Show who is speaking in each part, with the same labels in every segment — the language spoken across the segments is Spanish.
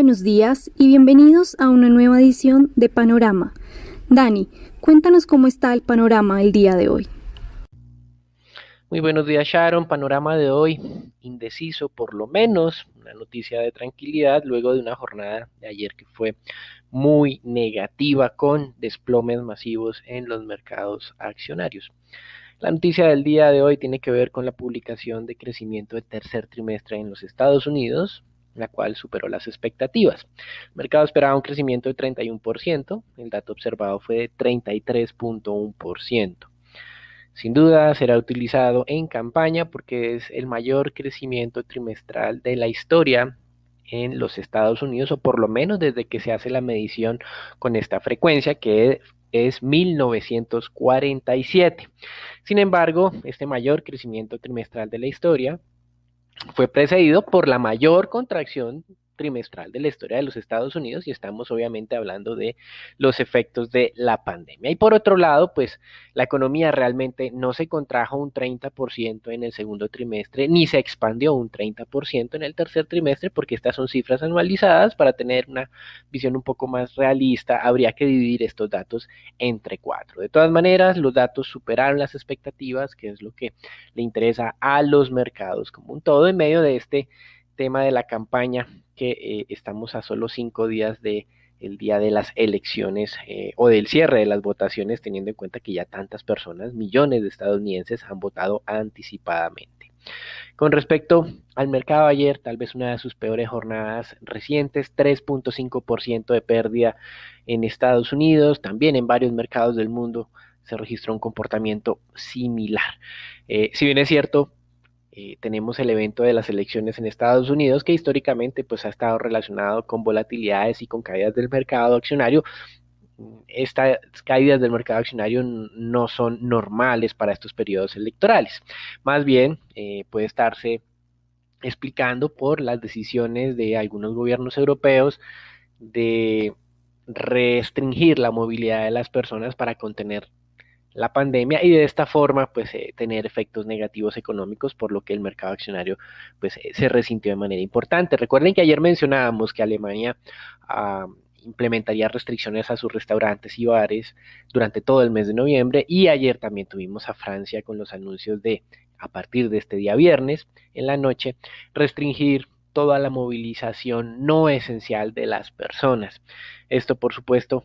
Speaker 1: buenos días y bienvenidos a una nueva edición de Panorama. Dani, cuéntanos cómo está el panorama el día de hoy.
Speaker 2: Muy buenos días, Sharon. Panorama de hoy, indeciso por lo menos, una noticia de tranquilidad luego de una jornada de ayer que fue muy negativa con desplomes masivos en los mercados accionarios. La noticia del día de hoy tiene que ver con la publicación de crecimiento del tercer trimestre en los Estados Unidos, la cual superó las expectativas. El mercado esperaba un crecimiento de 31%, el dato observado fue de 33.1%. Sin duda será utilizado en campaña porque es el mayor crecimiento trimestral de la historia en los Estados Unidos, o por lo menos desde que se hace la medición con esta frecuencia, que es 1947. Sin embargo, este mayor crecimiento trimestral de la historia fue precedido por la mayor contracción trimestral de la historia de los Estados Unidos, y estamos obviamente hablando de los efectos de la pandemia. Y por otro lado, pues la economía realmente no se contrajo un 30% en el segundo trimestre, ni se expandió un 30% en el tercer trimestre, porque estas son cifras anualizadas. Para tener una visión un poco más realista, habría que dividir estos datos entre 4. De todas maneras, los datos superaron las expectativas, que es lo que le interesa a los mercados como un todo, en medio de este tema de la campaña que estamos a solo 5 días de el día de las elecciones o del cierre de las votaciones, teniendo en cuenta que ya tantas personas, millones de estadounidenses, han votado anticipadamente. Con respecto al mercado ayer, tal vez una de sus peores jornadas recientes, 3.5% de pérdida en Estados Unidos, también en varios mercados del mundo se registró un comportamiento similar. Si bien es cierto, tenemos el evento de las elecciones en Estados Unidos, que históricamente pues ha estado relacionado con volatilidades y con caídas del mercado accionario. Estas caídas del mercado accionario no son normales para estos periodos electorales. Más bien puede estarse explicando por las decisiones de algunos gobiernos europeos de restringir la movilidad de las personas para contener la pandemia, y de esta forma pues tener efectos negativos económicos, por lo que el mercado accionario pues se resintió de manera importante. Recuerden que ayer mencionábamos que Alemania implementaría restricciones a sus restaurantes y bares durante todo el mes de noviembre, y ayer también tuvimos a Francia con los anuncios de, a partir de este día viernes en la noche, restringir toda la movilización no esencial de las personas. Esto, por supuesto,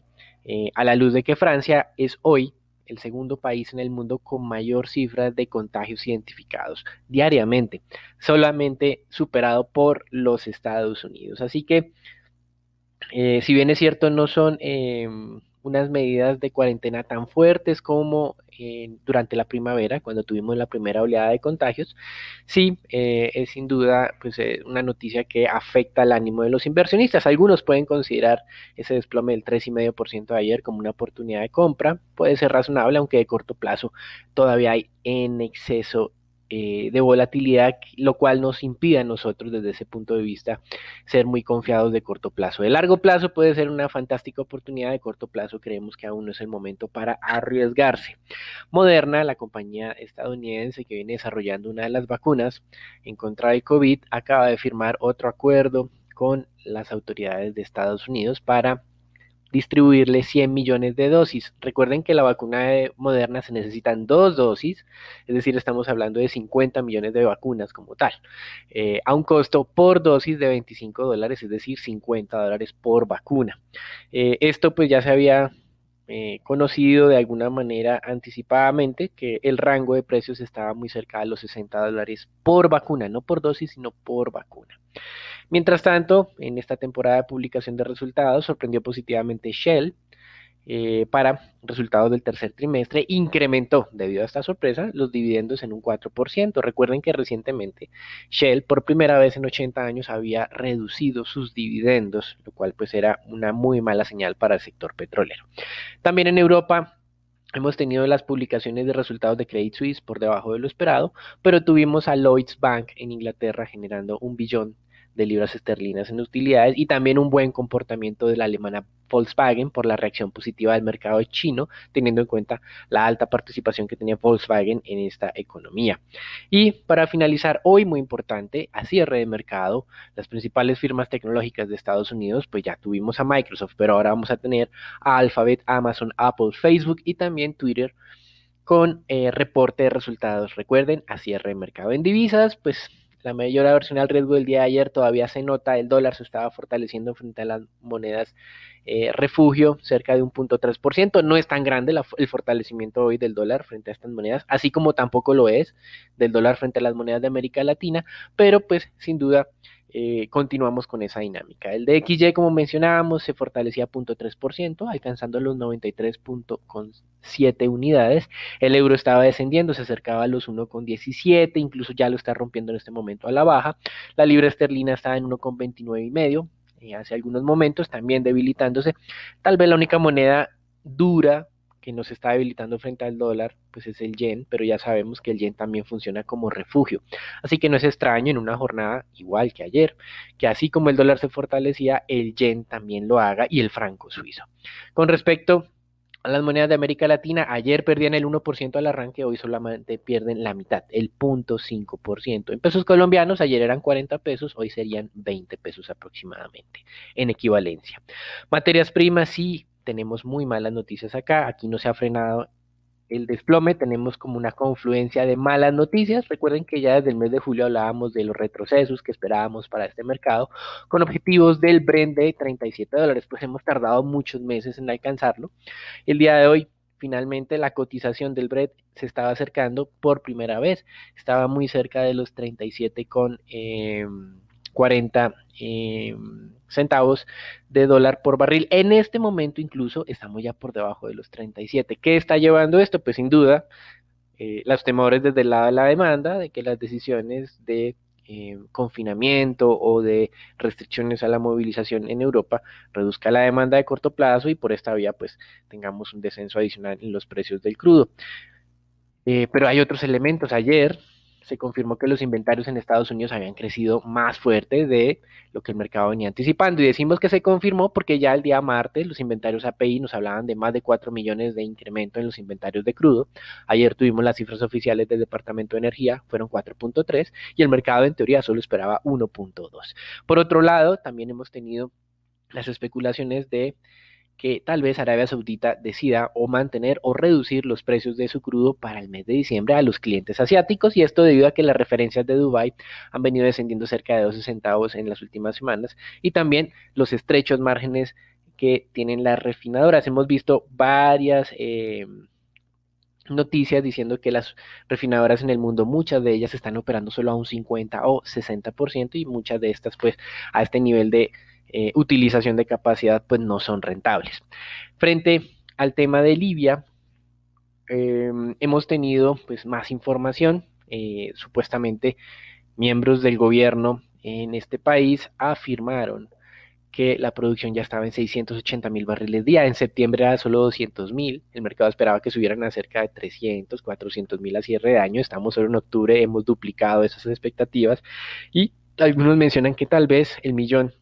Speaker 2: a la luz de que Francia es hoy el segundo país en el mundo con mayor cifra de contagios identificados diariamente, solamente superado por los Estados Unidos. Así que, si bien es cierto, no son unas medidas de cuarentena tan fuertes como durante la primavera, cuando tuvimos la primera oleada de contagios, sí es sin duda pues, una noticia que afecta el ánimo de los inversionistas. Algunos pueden considerar ese desplome del 3,5% de ayer como una oportunidad de compra. Puede ser razonable, aunque de corto plazo todavía hay en exceso de volatilidad, lo cual nos impide a nosotros desde ese punto de vista ser muy confiados de corto plazo. De largo plazo puede ser una fantástica oportunidad, de corto plazo creemos que aún no es el momento para arriesgarse. Moderna, la compañía estadounidense que viene desarrollando una de las vacunas en contra del COVID, acaba de firmar otro acuerdo con las autoridades de Estados Unidos para distribuirle 100 millones de dosis. Recuerden que la vacuna de Moderna se necesitan 2 dosis, es decir, estamos hablando de 50 millones de vacunas como tal, a un costo por dosis de $25, es decir, $50 por vacuna. Esto pues ya se había conocido de alguna manera anticipadamente, que el rango de precios estaba muy cerca de los $60 por vacuna, no por dosis, sino por vacuna. Mientras tanto, en esta temporada de publicación de resultados, sorprendió positivamente Shell para resultados del tercer trimestre, incrementó, debido a esta sorpresa, los dividendos en un 4%. Recuerden que recientemente Shell, por primera vez en 80 años, había reducido sus dividendos, lo cual pues era una muy mala señal para el sector petrolero. También en Europa hemos tenido las publicaciones de resultados de Credit Suisse por debajo de lo esperado, pero tuvimos a Lloyds Bank en Inglaterra generando $1 billón de libras esterlinas en utilidades y también un buen comportamiento de la alemana Volkswagen por la reacción positiva del mercado chino, teniendo en cuenta la alta participación que tenía Volkswagen en esta economía. Y para finalizar, hoy muy importante, a cierre de mercado, las principales firmas tecnológicas de Estados Unidos, pues ya tuvimos a Microsoft, pero ahora vamos a tener a Alphabet, Amazon, Apple, Facebook y también Twitter con reporte de resultados. Recuerden, a cierre de mercado en divisas, pues la mayor aversión al riesgo del día de ayer todavía se nota, el dólar se estaba fortaleciendo frente a las monedas refugio, cerca de 1.3%, no es tan grande el fortalecimiento hoy del dólar frente a estas monedas, así como tampoco lo es del dólar frente a las monedas de América Latina, pero pues sin duda continuamos con esa dinámica. El DXY, como mencionábamos, se fortalecía 0.3%, alcanzando los 93.7 unidades. El euro estaba descendiendo, se acercaba a los 1.17, incluso ya lo está rompiendo en este momento a la baja. La libra esterlina estaba en 1.29,5, hace algunos momentos, también debilitándose. Tal vez la única moneda dura que nos está debilitando frente al dólar, pues es el yen, pero ya sabemos que el yen también funciona como refugio. Así que no es extraño en una jornada igual que ayer, que así como el dólar se fortalecía, el yen también lo haga y el franco suizo. Con respecto a las monedas de América Latina, ayer perdían el 1% al arranque, hoy solamente pierden la mitad, el 0.5%. En pesos colombianos, ayer eran 40 pesos, hoy serían 20 pesos aproximadamente, en equivalencia. Materias primas, sí, tenemos muy malas noticias acá, aquí no se ha frenado el desplome, tenemos como una confluencia de malas noticias. Recuerden que ya desde el mes de julio hablábamos de los retrocesos que esperábamos para este mercado, con objetivos del Brent de $37, pues hemos tardado muchos meses en alcanzarlo. El día de hoy, finalmente, la cotización del Brent se estaba acercando por primera vez, estaba muy cerca de los 37,40 centavos de dólar por barril. En este momento incluso estamos ya por debajo de los 37. ¿Qué está llevando esto? Pues sin duda los temores desde el lado de la demanda, de que las decisiones de confinamiento o de restricciones a la movilización en Europa reduzca la demanda de corto plazo y por esta vía pues tengamos un descenso adicional en los precios del crudo. Pero hay otros elementos. Ayer se confirmó que los inventarios en Estados Unidos habían crecido más fuerte de lo que el mercado venía anticipando. Y decimos que se confirmó porque ya el día martes los inventarios API nos hablaban de más de 4 millones de incremento en los inventarios de crudo. Ayer tuvimos las cifras oficiales del Departamento de Energía, fueron 4.3 y el mercado en teoría solo esperaba 1.2. Por otro lado, también hemos tenido las especulaciones de que tal vez Arabia Saudita decida o mantener o reducir los precios de su crudo para el mes de diciembre a los clientes asiáticos, y esto debido a que las referencias de Dubái han venido descendiendo cerca de 12 centavos en las últimas semanas y también los estrechos márgenes que tienen las refinadoras. Hemos visto varias noticias diciendo que las refinadoras en el mundo, muchas de ellas están operando solo a un 50 o 60% y muchas de estas pues a este nivel de utilización de capacidad pues no son rentables. Frente al tema de Libia, hemos tenido pues más información, supuestamente miembros del gobierno en este país afirmaron que la producción ya estaba en 680,000 barriles día. En septiembre era solo 200,000. El mercado esperaba que subieran a cerca de 300, 400,000 a cierre de año. Estamos solo en octubre, hemos duplicado esas expectativas y algunos mencionan que tal vez el millón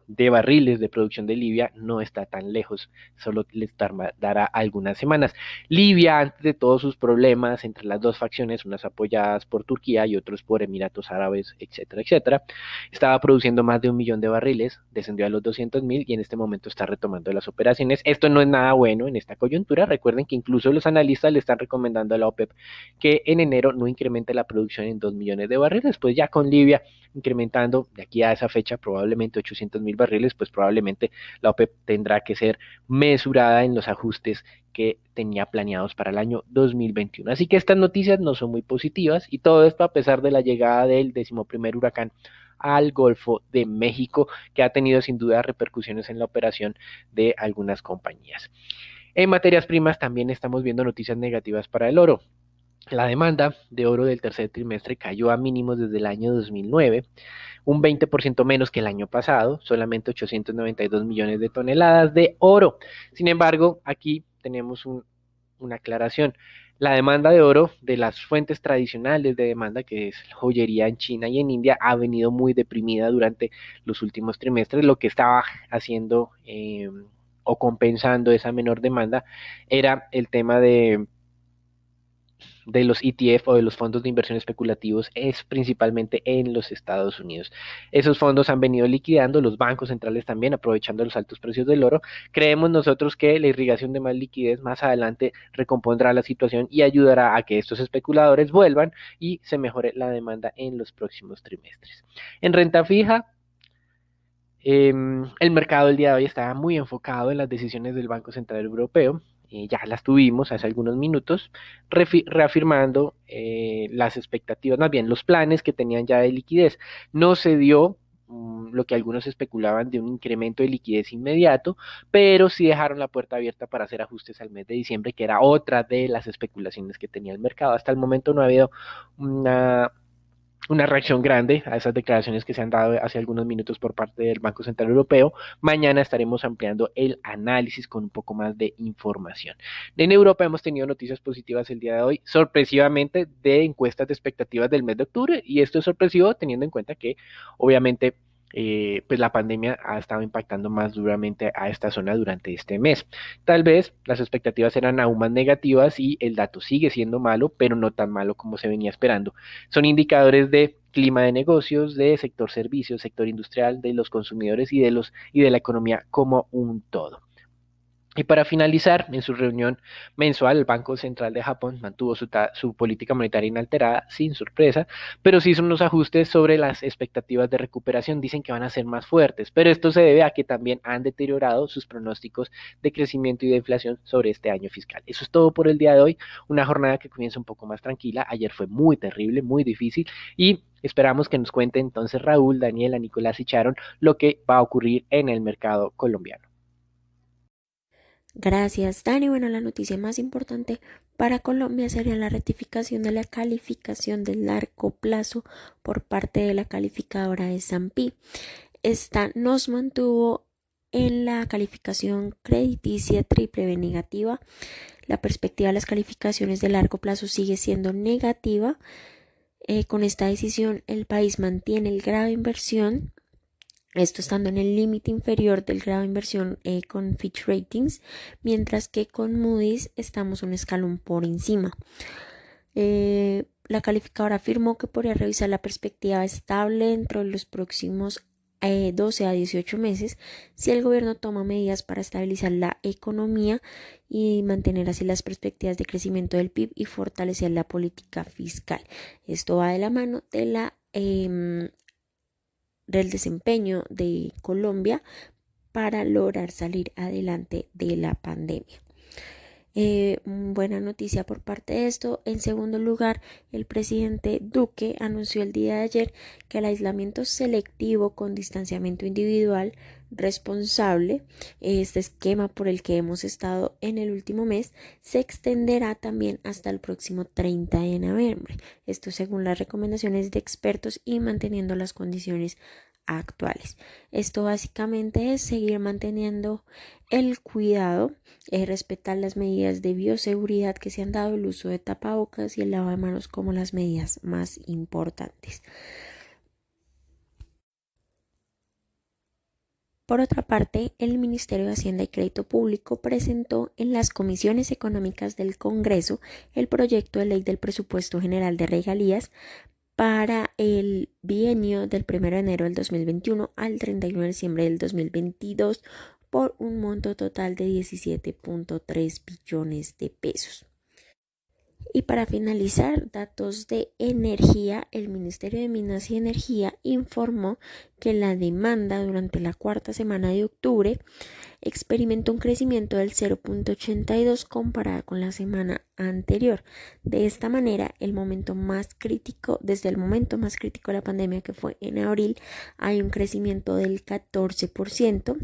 Speaker 2: de barriles de producción de Libia no está tan lejos, solo les dará algunas semanas. Libia, antes de todos sus problemas entre las dos facciones, unas apoyadas por Turquía y otros por Emiratos Árabes, etcétera, etcétera, estaba produciendo más de 1 millón de barriles, descendió a los 200,000 y en este momento está retomando las operaciones. Esto no es nada bueno en esta coyuntura. Recuerden que incluso los analistas le están recomendando a la OPEP que en enero no incremente la producción en 2 millones de barriles, pues ya con Libia incrementando de aquí a esa fecha probablemente 800,000 barriles, pues probablemente la OPEP tendrá que ser mesurada en los ajustes que tenía planeados para el año 2021. Así que estas noticias no son muy positivas y todo esto a pesar de la llegada del 11º huracán al Golfo de México, que ha tenido sin duda repercusiones en la operación de algunas compañías. En materias primas también estamos viendo noticias negativas para el oro. La demanda de oro del tercer trimestre cayó a mínimos desde el año 2009, un 20% menos que el año pasado, solamente 892 millones de toneladas de oro. Sin embargo, aquí tenemos una aclaración. La demanda de oro de las fuentes tradicionales de demanda, que es joyería en China y en India, ha venido muy deprimida durante los últimos trimestres. Lo que estaba haciendo o compensando esa menor demanda era el tema de los ETF o de los fondos de inversión especulativos es principalmente en los Estados Unidos. Esos fondos han venido liquidando, los bancos centrales también, aprovechando los altos precios del oro. Creemos nosotros que la irrigación de más liquidez más adelante recompondrá la situación y ayudará a que estos especuladores vuelvan y se mejore la demanda en los próximos trimestres. En renta fija, el mercado del día de hoy está muy enfocado en las decisiones del Banco Central Europeo. Ya las tuvimos hace algunos minutos, reafirmando las expectativas, más bien los planes que tenían ya de liquidez. No se dio lo que algunos especulaban de un incremento de liquidez inmediato, pero sí dejaron la puerta abierta para hacer ajustes al mes de diciembre, que era otra de las especulaciones que tenía el mercado. Hasta el momento no ha habido una reacción grande a esas declaraciones que se han dado hace algunos minutos por parte del Banco Central Europeo. Mañana estaremos ampliando el análisis con un poco más de información. En Europa hemos tenido noticias positivas el día de hoy, sorpresivamente de encuestas de expectativas del mes de octubre, y esto es sorpresivo teniendo en cuenta que obviamente pues la pandemia ha estado impactando más duramente a esta zona durante este mes. Tal vez las expectativas eran aún más negativas y el dato sigue siendo malo, pero no tan malo como se venía esperando. Son indicadores de clima de negocios, de sector servicios, sector industrial, de los consumidores y de la economía como un todo. Y para finalizar, en su reunión mensual, el Banco Central de Japón mantuvo su política monetaria inalterada, sin sorpresa, pero sí hizo unos ajustes sobre las expectativas de recuperación. Dicen que van a ser más fuertes, pero esto se debe a que también han deteriorado sus pronósticos de crecimiento y de inflación sobre este año fiscal. Eso es todo por el día de hoy. Una jornada que comienza un poco más tranquila. Ayer fue muy terrible, muy difícil y esperamos que nos cuente entonces Raúl, Daniela, Nicolás y Charon lo que va a ocurrir en el mercado colombiano.
Speaker 3: Gracias, Dani. Bueno, la noticia más importante para Colombia sería la ratificación de la calificación de largo plazo por parte de la calificadora de S&P. Esta nos mantuvo en la calificación crediticia triple B negativa. La perspectiva de las calificaciones de largo plazo sigue siendo negativa. Con esta decisión, el país mantiene el grado de inversión, esto estando en el límite inferior del grado de inversión con Fitch Ratings, mientras que con Moody's estamos un escalón por encima. La calificadora afirmó que podría revisar la perspectiva estable dentro de los próximos 12 a 18 meses si el gobierno toma medidas para estabilizar la economía y mantener así las perspectivas de crecimiento del PIB y fortalecer la política fiscal. Esto va de la mano de del desempeño de Colombia para lograr salir adelante de la pandemia. Buena noticia por parte de esto. En segundo lugar, el presidente Duque anunció el día de ayer que el aislamiento selectivo con distanciamiento individual responsable, este esquema por el que hemos estado en el último mes, se extenderá también hasta el próximo 30 de noviembre. Esto según las recomendaciones de expertos y manteniendo las condiciones actuales. Esto básicamente es seguir manteniendo el cuidado, respetar las medidas de bioseguridad que se han dado, el uso de tapabocas y el lavado de manos como las medidas más importantes. Por otra parte, el Ministerio de Hacienda y Crédito Público presentó en las comisiones económicas del Congreso el proyecto de ley del presupuesto general de regalías para el bienio del 1 de enero del 2021 al 31 de diciembre del 2022 por un monto total de 17.3 billones de pesos. Y para finalizar, datos de energía, el Ministerio de Minas y Energía informó que la demanda durante la cuarta semana de octubre experimentó un crecimiento del 0.82 comparada con la semana anterior. De esta manera, desde el momento más crítico de la pandemia, que fue en abril, hay un crecimiento del 14%.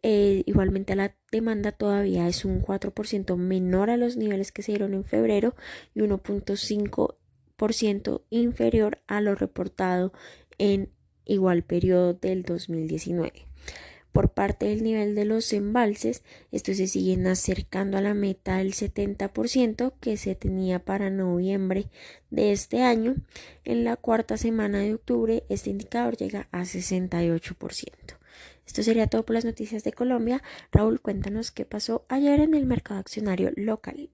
Speaker 3: Igualmente la demanda todavía es un 4% menor a los niveles que se dieron en febrero y 1.5% inferior a lo reportado en igual periodo del 2019. Por parte del nivel de los embalses, estos se siguen acercando a la meta del 70% que se tenía para noviembre de este año. En la cuarta semana de octubre, este indicador llega a 68%. Esto sería todo por las noticias de Colombia. Raúl, cuéntanos qué pasó ayer en el mercado accionario local.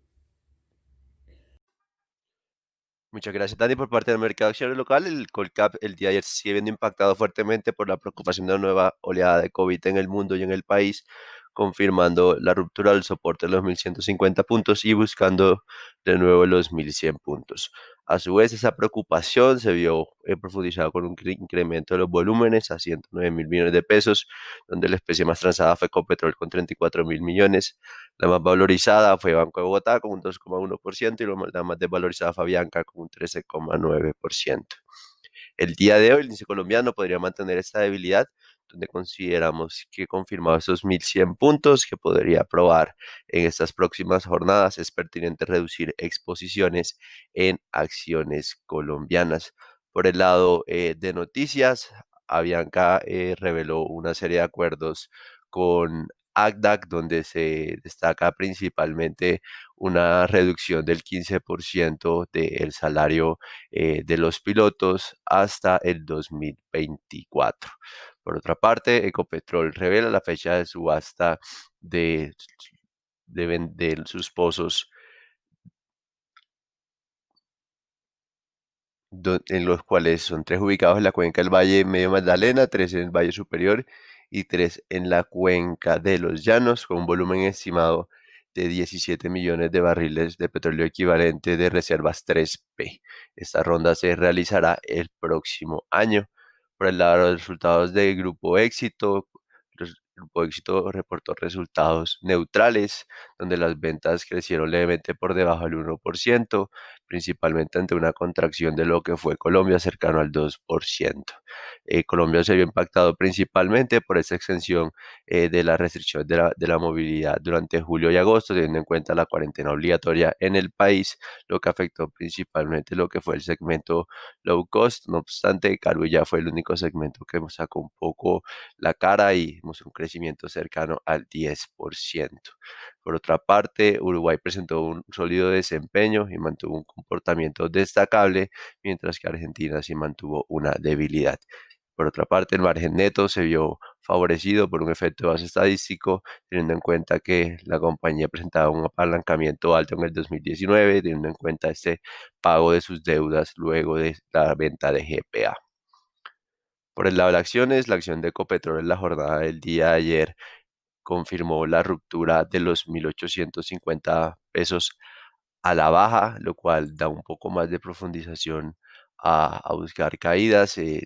Speaker 4: Muchas gracias, Dani. Por parte del mercado accionario local, el Colcap el día de ayer sigue viendo impactado fuertemente por la preocupación de una nueva oleada de COVID en el mundo y en el país, confirmando la ruptura del soporte de los 1.150 puntos y buscando de nuevo los 1.100 puntos. A su vez, esa preocupación se vio profundizada con un incremento de los volúmenes a 109.000 millones de pesos, donde la especie más transada fue Ecopetrol con 34.000 millones. La más valorizada fue Banco de Bogotá con un 2,1% y la más desvalorizada fue Avianca con un 13,9%. El día de hoy el índice colombiano podría mantener esta debilidad, donde consideramos que confirmado esos 1.100 puntos que podría probar en estas próximas jornadas, es pertinente reducir exposiciones en acciones colombianas. Por el lado de noticias, Avianca reveló una serie de acuerdos con ACDAC, donde se destaca principalmente una reducción del 15% del salario de los pilotos hasta el 2024. Por otra parte, Ecopetrol revela la fecha de subasta de, de sus pozos en los cuales son tres ubicados en la cuenca del Valle Medio Magdalena, tres en el Valle Superior y tres en la cuenca de los Llanos, con un volumen estimado de 17 millones de barriles de petróleo equivalente de reservas 3P. Esta ronda se realizará el próximo año. Por el lado de los resultados del Grupo Éxito, el Grupo Éxito reportó resultados neutrales, donde las ventas crecieron levemente por debajo del 1%, principalmente ante una contracción de lo que fue Colombia cercano al 2%. Colombia se vio impactado principalmente por esta extensión de la restricción de la movilidad durante julio y agosto, teniendo en cuenta la cuarentena obligatoria en el país, lo que afectó principalmente lo que fue el segmento low cost. No obstante, Carulla fue el único segmento que sacó un poco la cara y mostró un crecimiento cercano al 10%. Por otra parte, Uruguay presentó un sólido desempeño y mantuvo un comportamiento destacable, mientras que Argentina sí mantuvo una debilidad. Por otra parte, el margen neto se vio favorecido por un efecto de base estadístico, teniendo en cuenta que la compañía presentaba un apalancamiento alto en el 2019, teniendo en cuenta este pago de sus deudas luego de la venta de GPA. Por el lado de acciones, la acción de Ecopetrol en la jornada del día de ayer confirmó la ruptura de los 1.850 pesos a la baja, lo cual da un poco más de profundización a buscar caídas. Se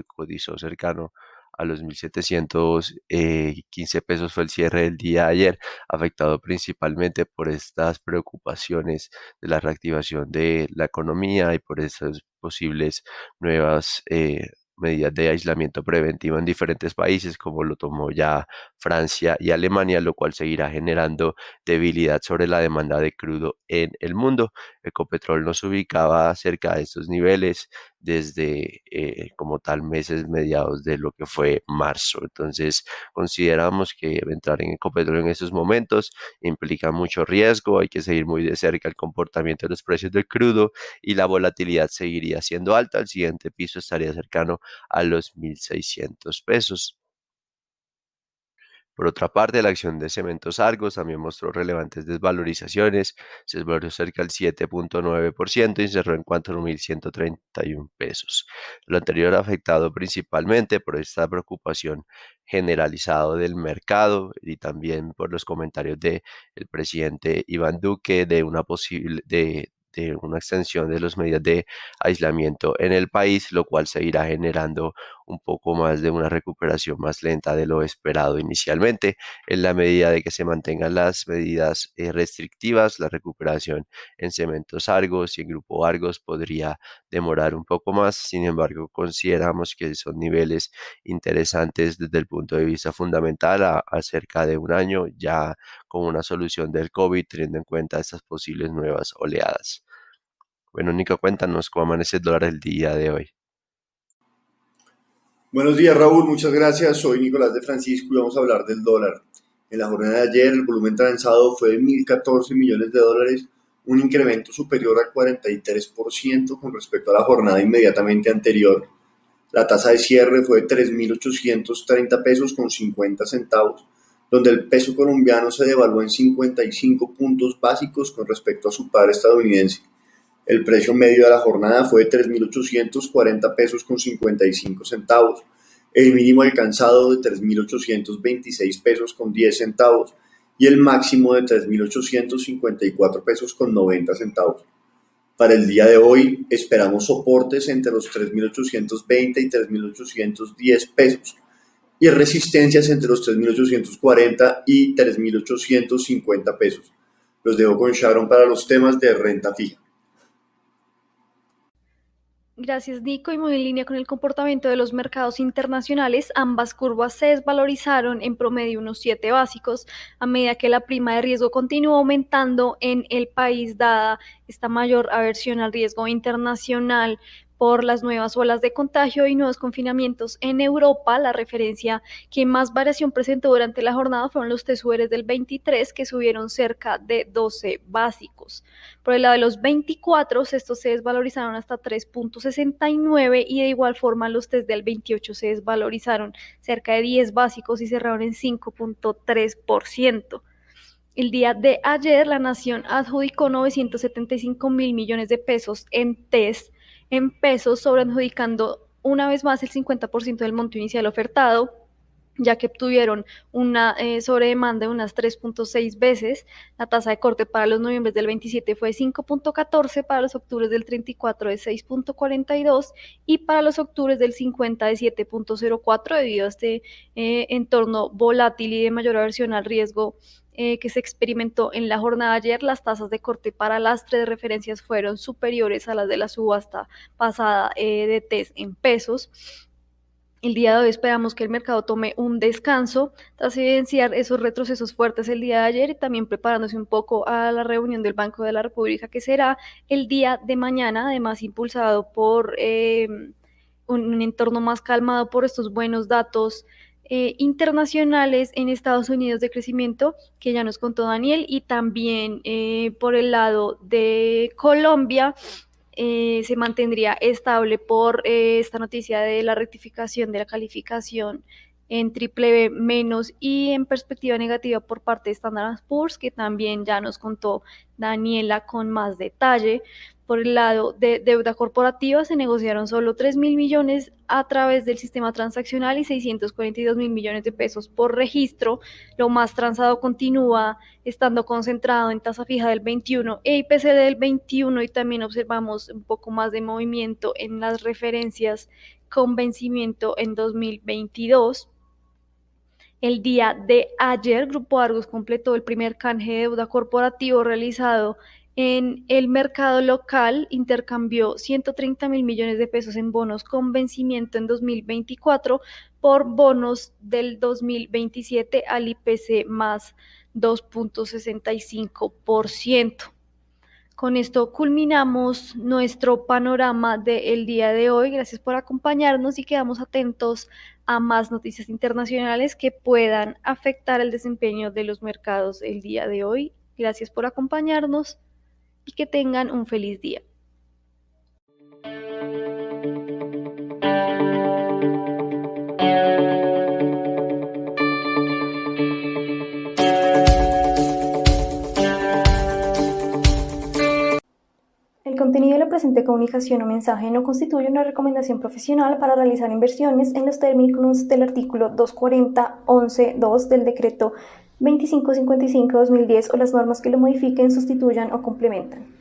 Speaker 4: cotizó cercano a los 1.715 pesos fue el cierre del día de ayer, afectado principalmente por estas preocupaciones de la reactivación de la economía y por esas posibles nuevas medidas de aislamiento preventivo en diferentes países, como lo tomó ya Francia y Alemania, lo cual seguirá generando debilidad sobre la demanda de crudo en el mundo. Ecopetrol nos ubicaba cerca de estos niveles desde como tal meses mediados de lo que fue marzo. Entonces consideramos que entrar en Ecopetrol en estos momentos implica mucho riesgo, hay que seguir muy de cerca el comportamiento de los precios del crudo y la volatilidad seguiría siendo alta. El siguiente piso estaría cercano a los 1.600 pesos. Por otra parte, la acción de Cementos Argos también mostró relevantes desvalorizaciones, se desvalorizó cerca del 7,9% y cerró en cuanto a 1.131 pesos. Lo anterior afectado principalmente por esta preocupación generalizada del mercado y también por los comentarios del presidente Iván Duque de una posible de una extensión de las medidas de aislamiento en el país, lo cual seguirá generando un poco más de una recuperación más lenta de lo esperado inicialmente. En la medida de que se mantengan las medidas restrictivas, la recuperación en Cementos Argos y en Grupo Argos podría demorar un poco más. Sin embargo, consideramos que son niveles interesantes desde el punto de vista fundamental a cerca de un año, ya con una solución del COVID, teniendo en cuenta estas posibles nuevas oleadas. Bueno, Nico, cuéntanos cómo amanece el dólar el día de hoy.
Speaker 5: Buenos días, Raúl, muchas gracias. Soy Nicolás de Francisco y vamos a hablar del dólar. En la jornada de ayer el volumen transado fue de 1.014 millones de dólares, un incremento superior al 43% con respecto a la jornada inmediatamente anterior. La tasa de cierre fue de 3.830 pesos con 50 centavos, donde el peso colombiano se devaluó en 55 puntos básicos con respecto a su par estadounidense. El precio medio de la jornada fue de 3.840 pesos con 55 centavos, el mínimo alcanzado de 3.826 pesos con 10 centavos y el máximo de 3.854 pesos con 90 centavos. Para el día de hoy esperamos soportes entre los 3.820 y 3.810 pesos y resistencias entre los 3.840 y 3.850 pesos. Los dejo con Sharon para los temas de renta fija.
Speaker 1: Gracias, Nico, y muy en línea con el comportamiento de los mercados internacionales, ambas curvas se desvalorizaron en promedio unos 7 básicos a medida que la prima de riesgo continúa aumentando en el país, dada esta mayor aversión al riesgo internacional por las nuevas olas de contagio y nuevos confinamientos en Europa. La referencia que más variación presentó durante la jornada fueron los TSURs del 23, que subieron cerca de 12 básicos. Por el lado de los 24, estos se desvalorizaron hasta 3.69 y de igual forma los test del 28 se desvalorizaron cerca de 10 básicos y cerraron en 5.3%. El día de ayer, la Nación adjudicó 975.000 millones de pesos en test en pesos, sobreadjudicando una vez más el 50% del monto inicial ofertado, ya que obtuvieron una sobredemanda de unas 3.6 veces. La tasa de corte para los noviembres del 27 fue de 5.14, para los octubres del 34 de 6.42 y para los octubres del 50 de 7.04, debido a este entorno volátil y de mayor aversión al riesgo que se experimentó en la jornada de ayer. Las tasas de corte para las 3 referencias fueron superiores a las de la subasta pasada de test en pesos. El día de hoy esperamos que el mercado tome un descanso tras evidenciar esos retrocesos fuertes el día de ayer y también preparándose un poco a la reunión del Banco de la República, que será el día de mañana, además impulsado por un entorno más calmado por estos buenos datos internacionales en Estados Unidos de crecimiento, que ya nos contó Daniel, y también por el lado de Colombia se mantendría estable por esta noticia de la rectificación de la calificación en triple B menos y en perspectiva negativa por parte de Standard & Poor's, que también ya nos contó Daniela con más detalle. Por el lado de deuda corporativa se negociaron solo 3.000 millones a través del sistema transaccional y 642.000 millones de pesos por registro. Lo más transado continúa estando concentrado en tasa fija del 21 e IPC del 21, y también observamos un poco más de movimiento en las referencias con vencimiento en 2022. El día de ayer, Grupo Argos completó el primer canje de deuda corporativo realizado en el mercado local. Intercambió 130.000 millones de pesos en bonos con vencimiento en 2024 por bonos del 2027 al IPC más 2.65%. Con esto culminamos nuestro panorama del día de hoy. Gracias por acompañarnos y quedamos atentos a más noticias internacionales que puedan afectar el desempeño de los mercados el día de hoy. Gracias por acompañarnos y que tengan un feliz día. El contenido de la presente comunicación o mensaje no constituye una recomendación profesional para realizar inversiones en los términos del artículo 240.11.2 del decreto 2555/2010 o las normas que lo modifiquen, sustituyan o complementan.